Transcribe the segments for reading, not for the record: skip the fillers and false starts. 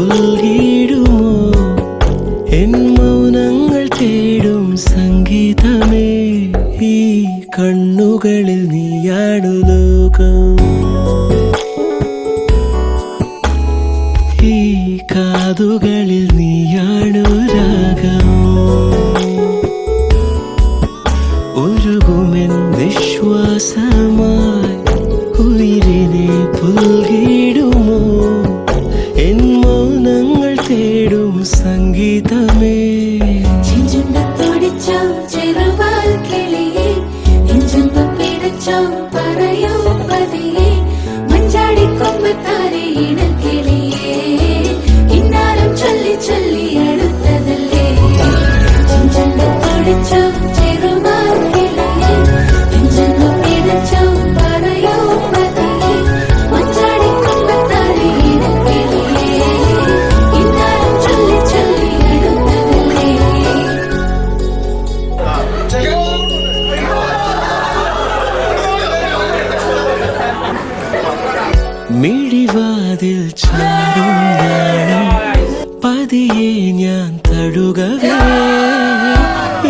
പുൽകിടുമോ N മൗനങ്ങൾ തേടും സംഗീതമേ ഈ കണ്ണുകളിൽ നീയാണു ലോകം ഈ കാതുകളിൽ നീയാണു രാഗം ഉരുകുമെൻ വിശ്വാസമായി ഉയിരിനെ പുൽകിടുമോ എൻ മൗനങ്ങൾ തേടും സംഗീതമേ മിഴിവാതിൽ ചാരും നാണം പതിയെ ഞാൻ തടുകവേ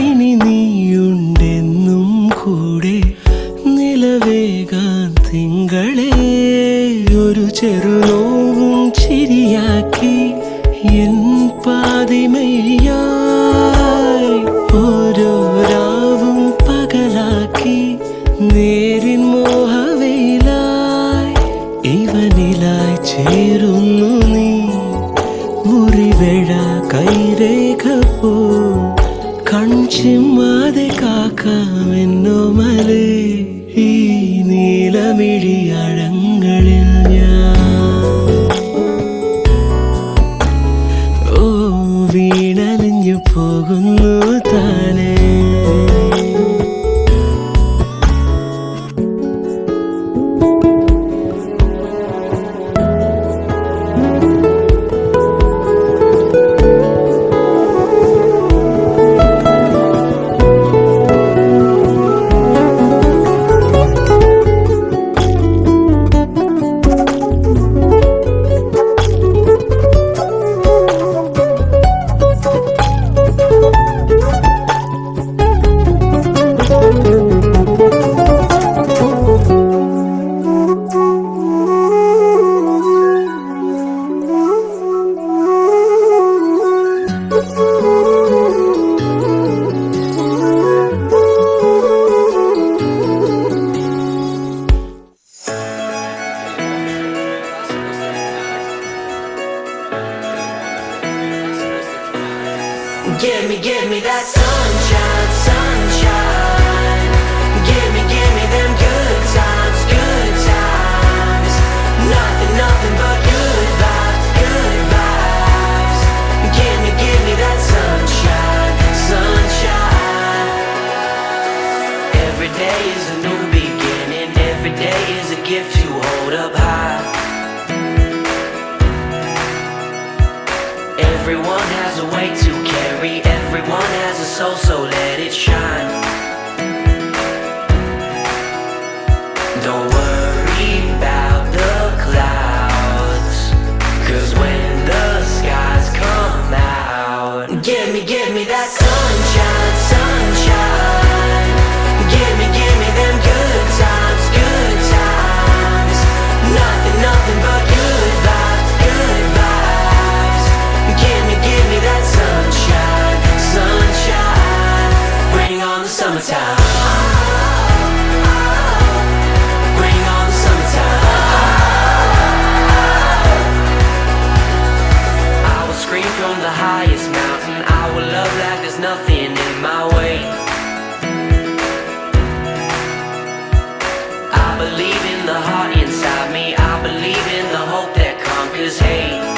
ഇനി നീയുണ്ടെന്നും കൂടെ നിലവേകാൻ തിങ്കളെ ഒരു ചെറുനോവും ചിരിയാക്കി എൻ പാതിമയായി ഓരോ രാവും പകലാക്കി നേരിൻ മോഹവയിലായി ഇവനിലായി ചേരുന്നു നീ മുറിവേഴ കൈരേഖ പോ കൺചിമ്മാതെ കാക്കാമെന്നോമലേ ഈ നീലമിഴിയഴങ്ങളിൽ ഞാൻ ഓ വീണലിഞ്ഞു പോകുന്നു താനേ Give me that sunshine, sunshine. Give me them good times, good times. Nothing but good vibes, good vibes. Give me that sunshine, sunshine. Every day is a new beginning. Every day is a gift to hold up high. Everyone has a way to carry, everyone has a soul, so let it shine. Don't worry about the clouds, 'cause when the skies come out, give me that sunshine, sunshine. Give me them good times, good times. Nothing but good vibes, good vibes. Give me that sunshine, sunshine. Bring on the summertime. Bring on the summertime. I will scream from the highest mountain. I will love like there's nothing in my way. I believe in the heart inside me. I believe in the hope that conquers hate.